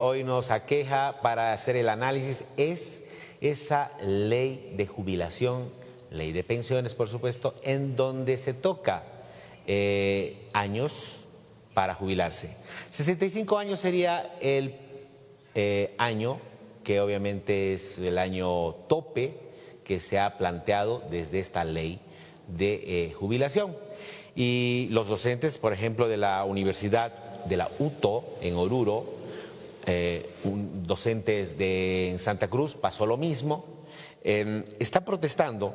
Hoy nos aqueja para hacer el análisis es esa ley de jubilación, ley de pensiones, por supuesto, en donde se toca años para jubilarse. 65 años sería el año que obviamente es el año tope que se ha planteado desde esta ley de jubilación. Y los docentes, por ejemplo, de la Universidad de la UTO en Oruro, docentes de Santa Cruz, pasó lo mismo, está protestando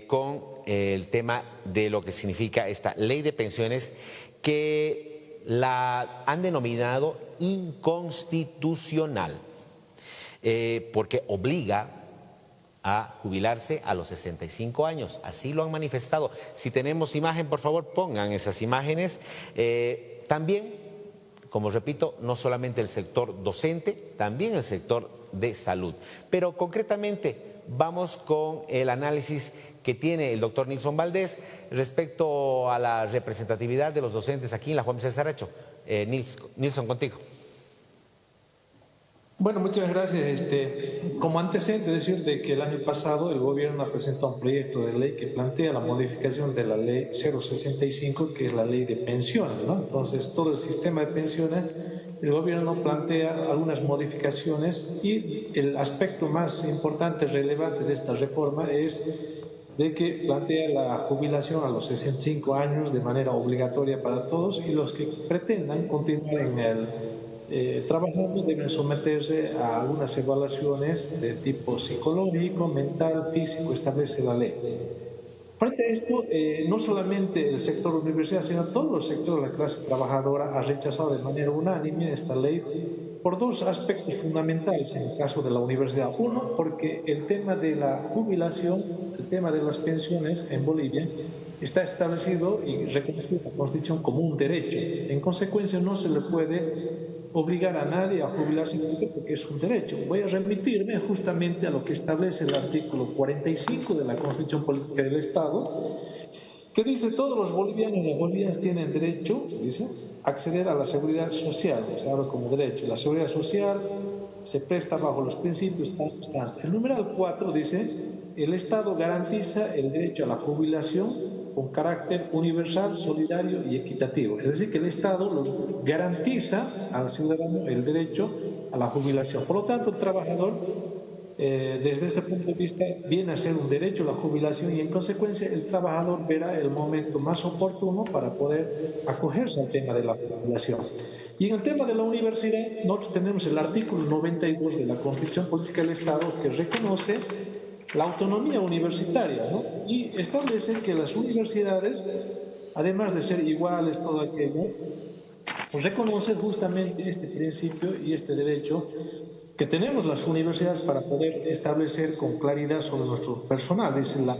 con el tema de lo que significa esta ley de pensiones que la han denominado inconstitucional, porque obliga a jubilarse a los 65 años, así lo han manifestado. Si tenemos imagen, por favor, pongan esas imágenes. También, como repito, no solamente el sector docente, también el sector de salud. Pero concretamente vamos con el análisis que tiene el doctor Nilson Valdés respecto a la representatividad de los docentes aquí en la Juan Vicente Saracho. Nilson, contigo. Bueno, muchas gracias. Como antecedente, decir de que el año pasado el gobierno presentó un proyecto de ley que plantea la modificación de la ley 065, que es la ley de pensiones, ¿no? Entonces, todo el sistema de pensiones, el gobierno plantea algunas modificaciones y el aspecto más importante, relevante de esta reforma es de que plantea la jubilación a los 65 años de manera obligatoria para todos, y los que pretendan continuar en el trabajando deben someterse a algunas evaluaciones de tipo psicológico, mental, físico, establece la ley. Frente a esto, no solamente el sector universidad, sino todo el sector de la clase trabajadora ha rechazado de manera unánime esta ley por dos aspectos fundamentales en el caso de la universidad. Uno, porque el tema de la jubilación, el tema de las pensiones en Bolivia está establecido y reconocido en la Constitución como un derecho. En consecuencia, no se le puede obligar a nadie a jubilarse porque es un derecho. Voy a remitirme justamente a lo que establece el artículo 45 de la Constitución Política del Estado, que dice: todos los bolivianos y las bolivianas tienen derecho, dice, a acceder a la seguridad social. Se habla como derecho. La seguridad social se presta bajo los principios constantes. El numeral 4 dice: el Estado garantiza el derecho a la jubilación con carácter universal, solidario y equitativo. Es decir, que el Estado garantiza al ciudadano el derecho a la jubilación. Por lo tanto, el trabajador, desde este punto de vista, viene a ser un derecho a la jubilación, y en consecuencia el trabajador verá el momento más oportuno para poder acogerse al tema de la jubilación. Y en el tema de la universidad, nosotros tenemos el artículo 92 de la Constitución Política del Estado, que reconoce la autonomía universitaria, ¿no? Y establece que las universidades, además de ser iguales, todo aquello, pues reconoce justamente este principio y este derecho que tenemos las universidades para poder establecer con claridad sobre nuestro personal. Dice: las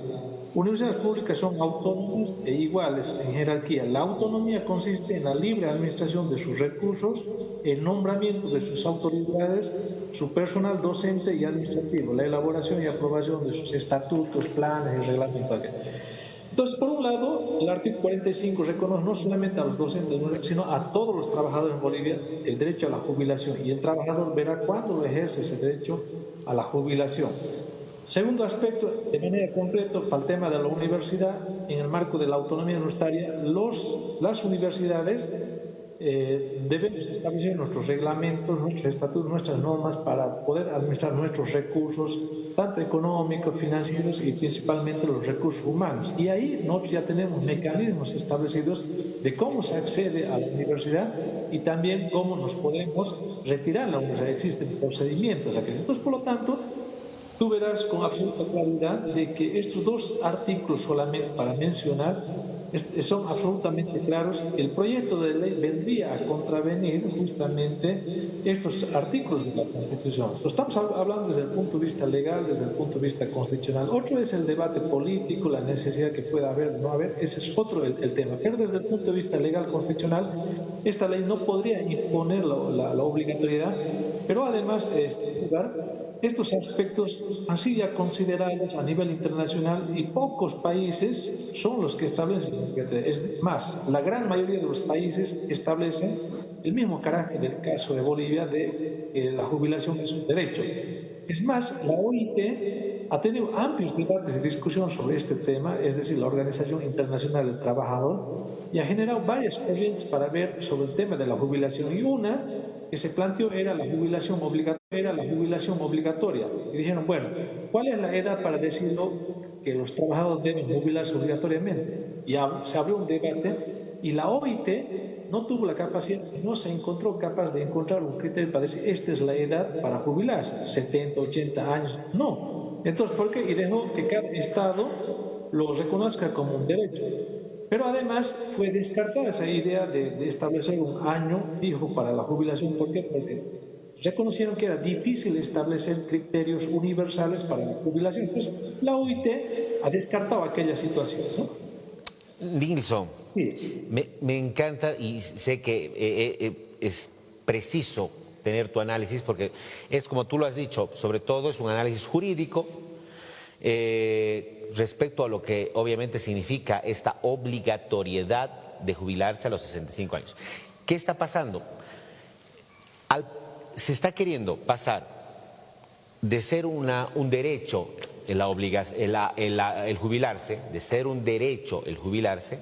universidades públicas son autónomas e iguales en jerarquía. La autonomía consiste en la libre administración de sus recursos, el nombramiento de sus autoridades, su personal docente y administrativo, la elaboración y aprobación de sus estatutos, planes y reglamentos. Entonces, por un lado, el artículo 45 reconoce no solamente a los docentes, sino a todos los trabajadores en Bolivia el derecho a la jubilación, y el trabajador verá cuándo ejerce ese derecho a la jubilación. Segundo aspecto, de manera concreta, para el tema de la universidad, en el marco de la autonomía universitaria, las universidades debemos establecer nuestros reglamentos, nuestros estatutos, nuestras normas para poder administrar nuestros recursos, tanto económicos, financieros y principalmente los recursos humanos. Y ahí nosotros ya tenemos mecanismos establecidos de cómo se accede a la universidad y también cómo nos podemos retirar la universidad. Existen procedimientos aquí. Entonces, por lo tanto, tú verás con absoluta claridad de que estos dos artículos, solamente para mencionar, son absolutamente claros. El proyecto de ley vendría a contravenir justamente estos artículos de la Constitución. Lo estamos hablando desde el punto de vista legal, desde el punto de vista constitucional. Otro es el debate político, la necesidad que pueda haber o no haber, ese es otro el tema. Pero desde el punto de vista legal constitucional, esta ley no podría imponer la obligatoriedad, pero además estos aspectos han sido ya considerados a nivel internacional y pocos países son los que establecen. Es más, la gran mayoría de los países establecen el mismo carácter del caso de Bolivia de la jubilación es un derecho. Es más, la OIT ha tenido amplios debates y discusión sobre este tema, es decir, la Organización Internacional del Trabajador, y ha generado varias corrientes para ver sobre el tema de la jubilación. Y una que se planteó era la jubilación obligatoria. Y dijeron, bueno, ¿cuál es la edad para decirlo que los trabajadores deben jubilarse obligatoriamente? Y se abrió un debate y la OIT no tuvo la capacidad, no se encontró capaz de encontrar un criterio para decir esta es la edad para jubilarse, 70, 80 años, no. Entonces, ¿por qué? Y dejó que cada estado lo reconozca como un derecho. Pero además fue descartada esa idea de establecer un año fijo para la jubilación. ¿Por qué? Porque reconocieron que era difícil establecer criterios universales para la jubilación. Entonces, la OIT ha descartado aquella situación, ¿no? Nilson, Sí. me encanta y sé que es preciso tener tu análisis porque es como tú lo has dicho, sobre todo es un análisis jurídico respecto a lo que obviamente significa esta obligatoriedad de jubilarse a los 65 años. ¿Qué está pasando? Se está queriendo pasar de ser un derecho el jubilarse, de ser un derecho el jubilarse,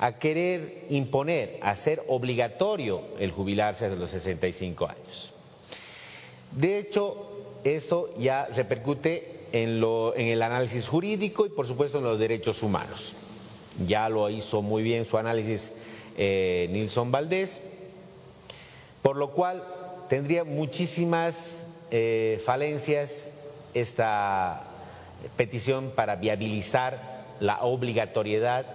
a querer imponer, a ser obligatorio el jubilarse a los 65 años. De hecho, esto ya repercute en el análisis jurídico y por supuesto en los derechos humanos. Ya lo hizo muy bien su análisis Nilson Valdés, por lo cual tendría muchísimas falencias esta petición para viabilizar la obligatoriedad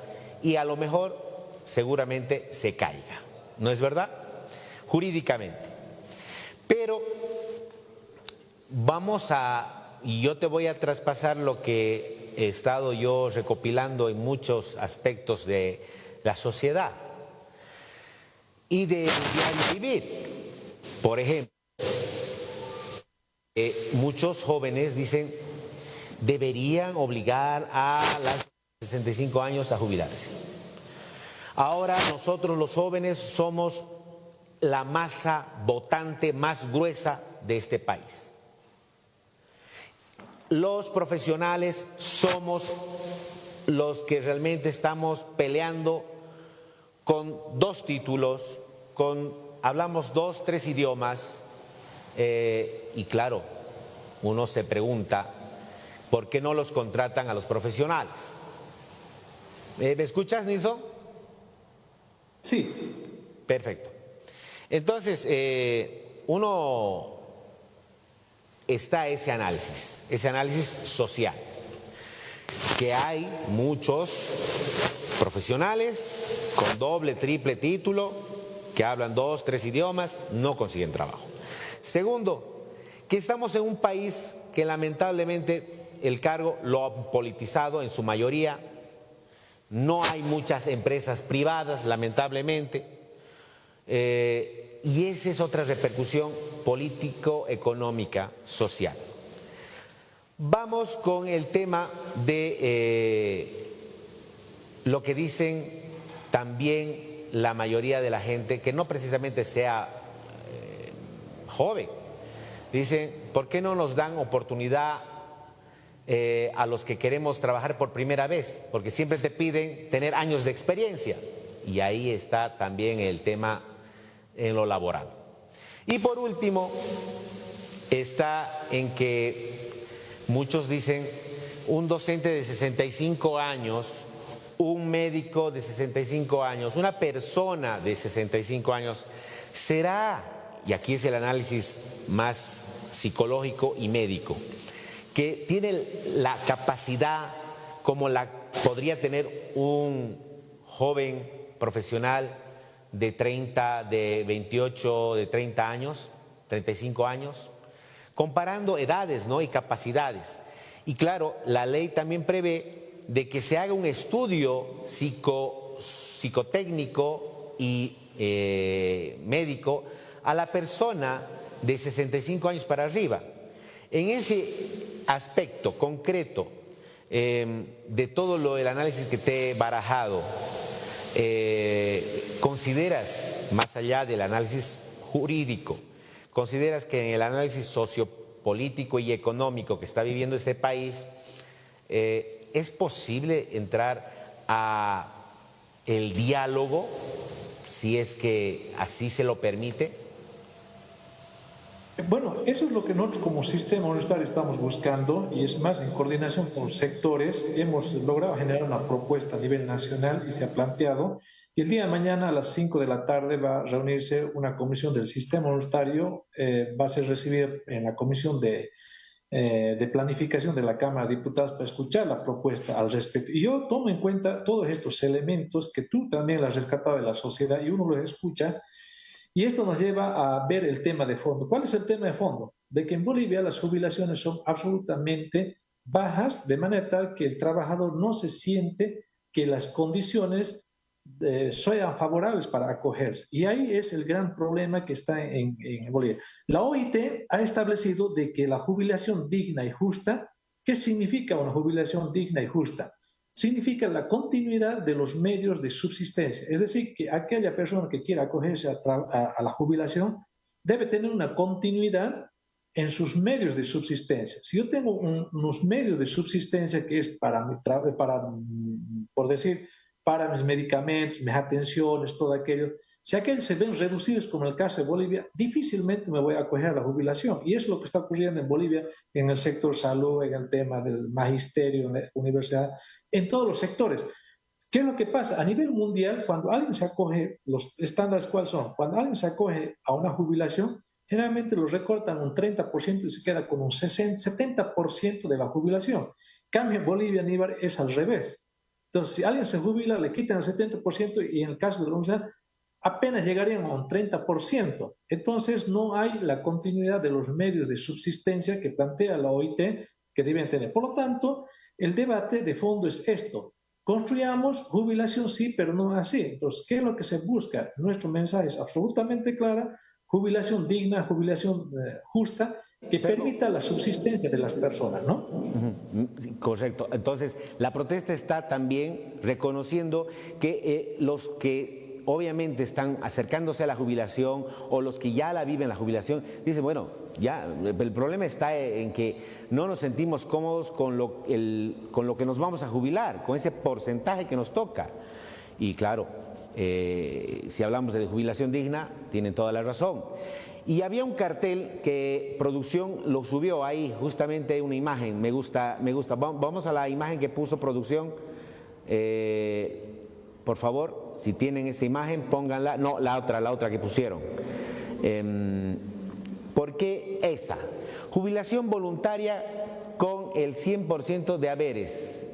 y a lo mejor seguramente se caiga, ¿no es verdad? Jurídicamente. Pero y yo te voy a traspasar lo que he estado yo recopilando en muchos aspectos de la sociedad y del diario vivir. Por ejemplo, muchos jóvenes dicen deberían obligar a los 65 años a jubilarse. Ahora nosotros los jóvenes somos la masa votante más gruesa de este país. Los profesionales somos los que realmente estamos peleando con 2 títulos, hablamos 2, 3 idiomas y claro, uno se pregunta ¿por qué no los contratan a los profesionales? ¿Me escuchas, Nilson? Sí. Perfecto. Entonces, está ese análisis social, que hay muchos profesionales con doble, triple título, que hablan 2, 3 idiomas, no consiguen trabajo. Segundo, que estamos en un país que lamentablemente el cargo lo han politizado en su mayoría, no hay muchas empresas privadas, lamentablemente, y esa es otra repercusión político-económica, social. Vamos con el tema de lo que dicen también la mayoría de la gente, que no precisamente sea joven. Dicen, ¿por qué no nos dan oportunidad a los que queremos trabajar por primera vez? Porque siempre te piden tener años de experiencia. Y ahí está también el tema en lo laboral. Y por último, está en que muchos dicen, un docente de 65 años, un médico de 65 años, una persona de 65 años, será, y aquí es el análisis más psicológico y médico, que tiene la capacidad como la podría tener un joven profesional de 30, de 28, de 30 años, 35 años, comparando edades, ¿no?, y capacidades. Y claro, la ley también prevé de que se haga un estudio psicotécnico y médico a la persona de 65 años para arriba. En ese aspecto concreto de todo el análisis que te he barajado, ¿consideras, más allá del análisis jurídico, consideras que en el análisis sociopolítico y económico que está viviendo este país, es posible entrar a el diálogo, si es que así se lo permite? Bueno, eso es lo que nosotros como sistema universitario estamos buscando, y es más, en coordinación con sectores hemos logrado generar una propuesta a nivel nacional y se ha planteado, y el día de mañana a las 5 de la tarde va a reunirse una comisión del sistema universitario, va a ser recibida en la comisión de planificación de la Cámara de Diputados para escuchar la propuesta al respecto. Y yo tomo en cuenta todos estos elementos que tú también las has rescatado de la sociedad y uno los escucha. Y esto nos lleva a ver el tema de fondo. ¿Cuál es el tema de fondo? De que en Bolivia las jubilaciones son absolutamente bajas, de manera tal que el trabajador no se siente que las condiciones sean favorables para acogerse. Y ahí es el gran problema que está en Bolivia. La OIT ha establecido de que la jubilación digna y justa, ¿qué significa una jubilación digna y justa? Significa la continuidad de los medios de subsistencia. Es decir, que aquella persona que quiera acogerse a la jubilación debe tener una continuidad en sus medios de subsistencia. Si yo tengo unos medios de subsistencia que es por decir, para mis medicamentos, mis atenciones, todo aquello, si aquellos se ven reducidos, como en el caso de Bolivia, difícilmente me voy a acoger a la jubilación. Y eso es lo que está ocurriendo en Bolivia, en el sector salud, en el tema del magisterio, en la universidad, en todos los sectores. ¿Qué es lo que pasa? A nivel mundial, cuando alguien se acoge, los estándares ¿cuáles son? Cuando alguien se acoge a una jubilación, generalmente lo recortan un 30% y se queda con un 70% de la jubilación. Cambio en Bolivia, Aníbal, es al revés. Entonces, si alguien se jubila, le quitan el 70% y en el caso de la universidad, apenas llegarían a un 30%. Entonces, no hay la continuidad de los medios de subsistencia que plantea la OIT que deben tener. Por lo tanto, el debate de fondo es esto. Construyamos jubilación, sí, pero no así. Entonces, ¿qué es lo que se busca? Nuestro mensaje es absolutamente claro: jubilación digna, jubilación justa, que permita la subsistencia de las personas, ¿no? Correcto. Entonces, la protesta está también reconociendo que los que obviamente están acercándose a la jubilación o los que ya la viven la jubilación, dicen, bueno, ya, el problema está en que no nos sentimos cómodos con lo que nos vamos a jubilar, con ese porcentaje que nos toca. Y claro, si hablamos de jubilación digna, tienen toda la razón. Y había un cartel que producción lo subió ahí, justamente una imagen, me gusta. Vamos a la imagen que puso producción, por favor, si tienen esa imagen, pónganla. No, la otra que pusieron. ¿Por qué esa? Jubilación voluntaria con el 100% de haberes.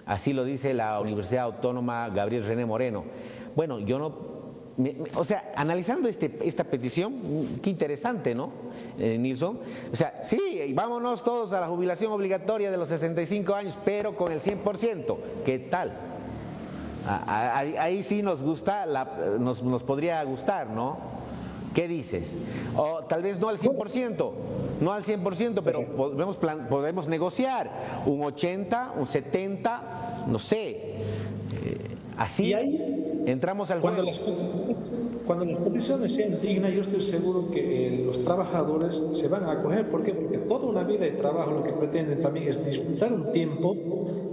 Así lo dice la Universidad Autónoma Gabriel René Moreno. Bueno, yo no... O sea, analizando esta petición, qué interesante, ¿no, Nilson? O sea, sí, vámonos todos a la jubilación obligatoria de los 65 años, pero con el 100%. ¿Qué tal? Ahí sí nos gusta, nos podría gustar, ¿no? ¿Qué dices? O tal vez no al 100%, no al 100%, pero podemos negociar un 80, un 70, no sé. Así entramos al juego. Cuando las condiciones sean dignas, yo estoy seguro que los trabajadores se van a acoger. ¿Por qué? Porque toda una vida de trabajo lo que pretenden también es disfrutar un tiempo,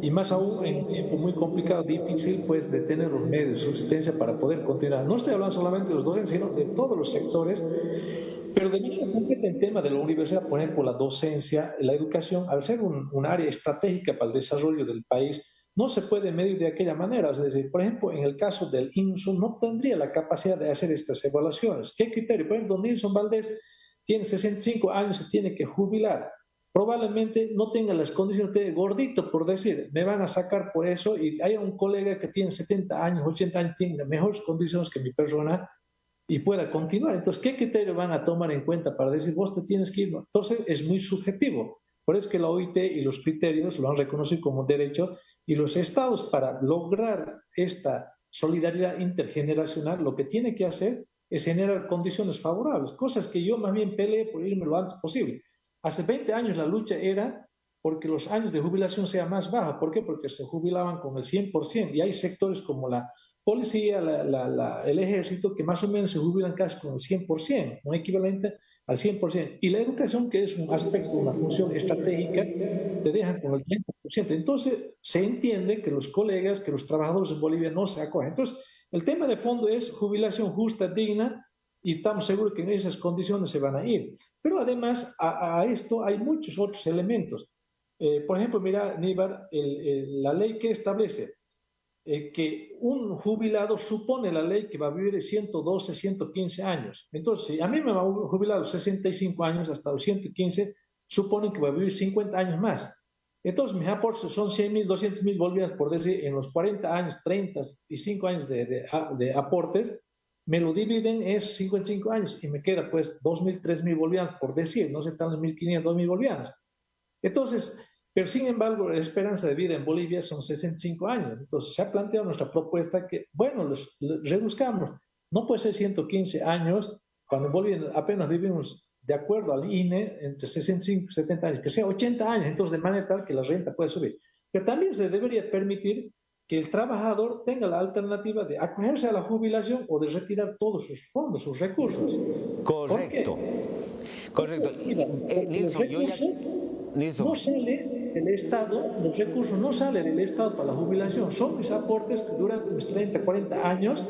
y más aún en un tiempo muy complicado, difícil, pues de tener los medios de subsistencia para poder continuar. No estoy hablando solamente de los docentes, sino de todos los sectores. Pero de manera concreta, en tema de la universidad, por ejemplo, la docencia, la educación, al ser un área estratégica para el desarrollo del país, no se puede medir de aquella manera. Es decir, por ejemplo, en el caso del INSU no tendría la capacidad de hacer estas evaluaciones. ¿Qué criterio? Por ejemplo, don Nilson Valdés tiene 65 años, se tiene que jubilar. Probablemente no tenga las condiciones de gordito, por decir, me van a sacar por eso, y hay un colega que tiene 70 años, 80 años, tiene mejores condiciones que mi persona y pueda continuar. Entonces, ¿qué criterio van a tomar en cuenta para decir, vos te tienes que ir? Entonces, es muy subjetivo. Por eso es que la OIT y los criterios lo han reconocido como derecho, y los estados, para lograr esta solidaridad intergeneracional, lo que tiene que hacer es generar condiciones favorables, cosas que yo más bien peleé por irme lo antes posible. Hace 20 años la lucha era porque los años de jubilación sean más bajos. ¿Por qué? Porque se jubilaban con el 100% y hay sectores como la policía, el ejército, que más o menos se jubilan casi con el 100%, un equivalente al 100%. Y la educación, que es un aspecto, una función estratégica, te dejan con el 30%. Entonces, se entiende que los colegas, que los trabajadores en Bolivia no se acogen. Entonces, el tema de fondo es jubilación justa, digna, y estamos seguros que en esas condiciones se van a ir. Pero además a esto hay muchos otros elementos. Por ejemplo, mira, Níbar, la ley que establece que un jubilado supone la ley que va a vivir de 112, 115 años. Entonces, a mí me va a jubilar a los 65 años hasta los 115, suponen que va a vivir 50 años más. Entonces, mis aportes son 100.000, 200.000 bolivianos, por decir, en los 40 años, 35 años de aportes, me lo dividen es 55 años y me queda pues 2.000, 3.000 bolivianos, por decir, no sé, están en 1.500, 2.000 bolivianos. Entonces, pero sin embargo, la esperanza de vida en Bolivia son 65 años. Entonces, se ha planteado nuestra propuesta que, bueno, los reduzcamos. No puede ser 115 años, cuando en Bolivia apenas vivimos, de acuerdo al INE, entre 65 y 70 años, que sea 80 años, entonces de manera tal que la renta pueda subir. Pero también se debería permitir que el trabajador tenga la alternativa de acogerse a la jubilación o de retirar todos sus fondos, sus recursos. Correcto, correcto. Nilson, yo ya... Nilson. No sale del Estado, los recursos no salen del Estado para la jubilación, son mis aportes durante mis 30, 40 años,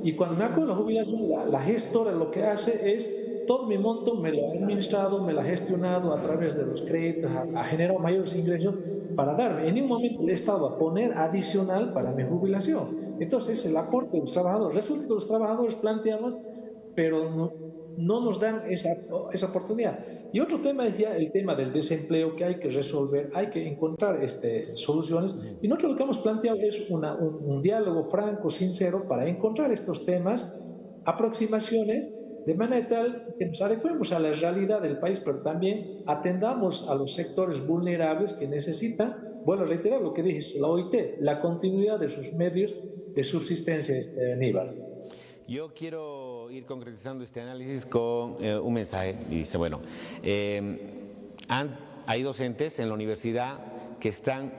y cuando me acuerdo de la jubilación, la gestora lo que hace es, todo mi monto me lo ha administrado, me lo ha gestionado a través de los créditos, ha generado mayores ingresos para darme. En ningún momento el Estado va a poner adicional para mi jubilación. Entonces, el aporte de los trabajadores, resulta que los trabajadores planteamos, pero no nos dan esa oportunidad. Y otro tema es ya el tema del desempleo que hay que resolver, hay que encontrar soluciones. Y nosotros lo que hemos planteado es un diálogo franco, sincero, para encontrar estos temas, aproximaciones, de manera tal que nos adecuemos a la realidad del país, pero también atendamos a los sectores vulnerables que necesitan, bueno, reiterar lo que dije, la OIT, la continuidad de sus medios de subsistencia, Aníbal. Yo quiero ir concretizando este análisis con un mensaje. Dice, bueno, hay docentes en la universidad que están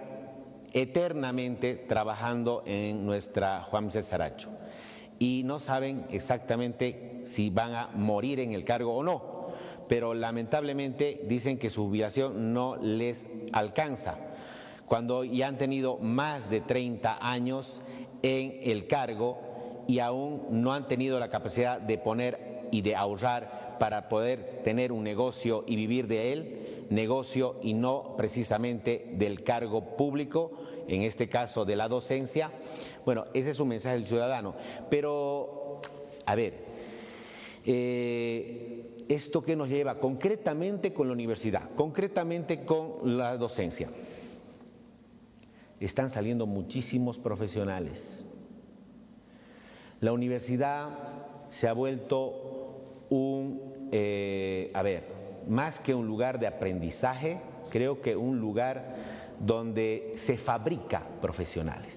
eternamente trabajando en nuestra Juan Michel Saracho y no saben exactamente si van a morir en el cargo o no, pero lamentablemente dicen que su jubilación no les alcanza cuando ya han tenido más de 30 años en el cargo y aún no han tenido la capacidad de poner y de ahorrar para poder tener un negocio y vivir de él, negocio y no precisamente del cargo público, en este caso de la docencia. Bueno, ese es un mensaje del ciudadano. Pero, a ver, ¿esto qué nos lleva concretamente con la universidad, concretamente con la docencia? Están saliendo muchísimos profesionales. La universidad se ha vuelto más que un lugar de aprendizaje, creo que un lugar donde se fabrica profesionales.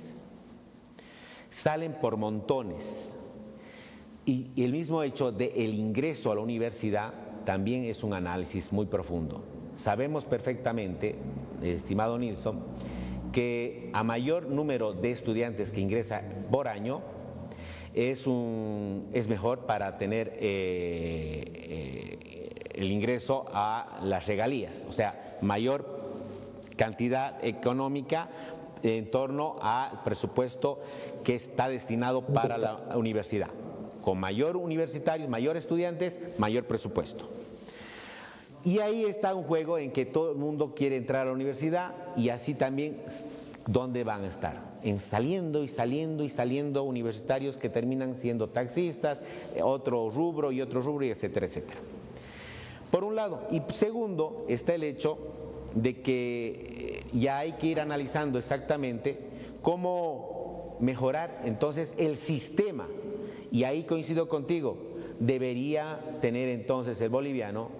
Salen por montones y el mismo hecho del ingreso a la universidad también es un análisis muy profundo. Sabemos perfectamente, estimado Nilson, que a mayor número de estudiantes que ingresa por año, es mejor para tener el ingreso a las regalías, o sea, mayor cantidad económica en torno al presupuesto que está destinado para la universidad. Con mayor universitarios, mayor estudiantes, mayor presupuesto. Y ahí está un juego en que todo el mundo quiere entrar a la universidad y así también, ¿dónde van a estar? En saliendo y saliendo y saliendo universitarios que terminan siendo taxistas, otro rubro, y etcétera, etcétera. Por un lado. Y segundo, está el hecho de que ya hay que ir analizando exactamente cómo mejorar entonces el sistema. Y ahí coincido contigo, debería tener entonces el boliviano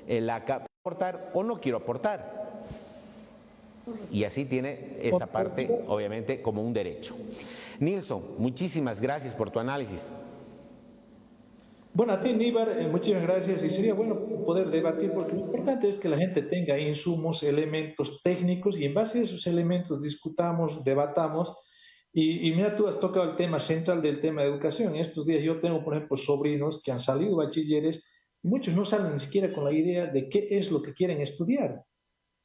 la capacidad de aportar o no quiero aportar. Y así tiene esa parte, obviamente, como un derecho. Nilson, muchísimas gracias por tu análisis. Bueno, a ti, Níbar, muchísimas gracias. Y sería bueno poder debatir, porque lo importante es que la gente tenga insumos, elementos técnicos, y en base a esos elementos discutamos, debatamos. Y mira, tú has tocado el tema central del tema de educación. En estos días yo tengo, por ejemplo, sobrinos que han salido bachilleres, y muchos no salen ni siquiera con la idea de qué es lo que quieren estudiar.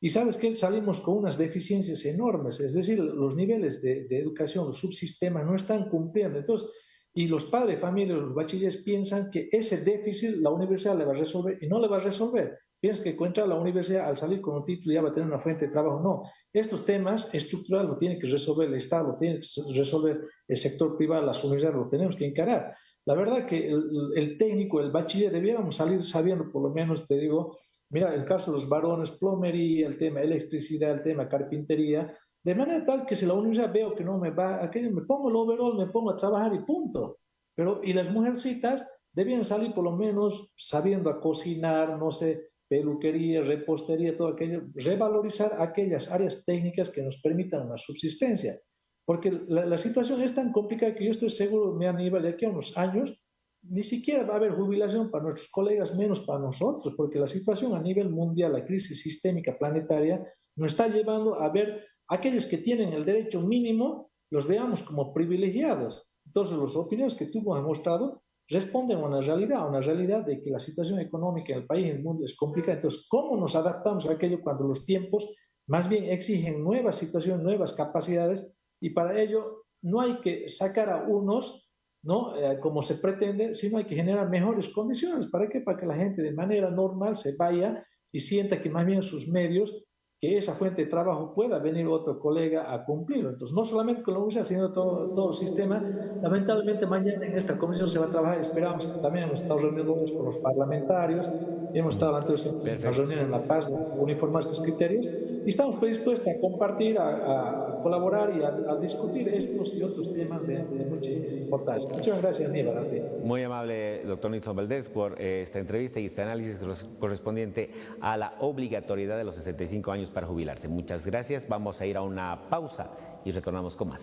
Y sabes que salimos con unas deficiencias enormes, es decir, los niveles de educación, los subsistemas no están cumpliendo. Entonces, y los padres de familia, los bachilleres piensan que ese déficit la universidad le va a resolver y no le va a resolver. Piensan que entra a la universidad al salir con un título ya va a tener una fuente de trabajo. No, estos temas estructurales lo tiene que resolver el Estado, lo tiene que resolver el sector privado, las universidades, lo tenemos que encarar. La verdad que el técnico, el bachiller, debiéramos salir sabiendo, por lo menos te digo, mira, el caso de los varones, plomería, el tema electricidad, el tema carpintería, de manera tal que si la universidad veo que no me va, aquello, me pongo el overall, me pongo a trabajar y punto. Pero, y las mujercitas debían salir por lo menos sabiendo a cocinar, no sé, peluquería, repostería, todo aquello, revalorizar aquellas áreas técnicas que nos permitan una subsistencia. Porque la situación es tan complicada que yo estoy seguro, me anima de aquí a unos años, ni siquiera va a haber jubilación para nuestros colegas, menos para nosotros, porque la situación a nivel mundial, la crisis sistémica planetaria, nos está llevando a ver aquellos que tienen el derecho mínimo, los veamos como privilegiados. Entonces, las opiniones que tú has mostrado responden a una realidad de que la situación económica en el país y en el mundo es complicada. Entonces, ¿cómo nos adaptamos a aquello cuando los tiempos más bien exigen nuevas situaciones, nuevas capacidades? Y para ello no hay que sacar a unos, ¿no? Como se pretende, sino hay que generar mejores condiciones. ¿Para qué? Para que la gente de manera normal se vaya y sienta que más bien sus medios, que esa fuente de trabajo pueda venir otro colega a cumplirlo. Entonces, no solamente con la universidad, sino todo el sistema. Lamentablemente, mañana en esta comisión se va a trabajar. Esperamos que también hemos estado reunidos con los parlamentarios, hemos estado ante una reunión en La Paz, uniformar estos criterios, y estamos predispuestos a compartir, a colaborar y a discutir estos y otros temas de mucha importancia. Muchas gracias, Aníbal, a ti. Muy amable, doctor Nilson Valdés, por esta entrevista y este análisis correspondiente a la obligatoriedad de los 65 años para jubilarse. Muchas gracias. Vamos a ir a una pausa y retornamos con más.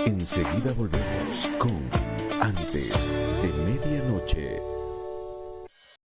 Enseguida volvemos con Antes de Medianoche.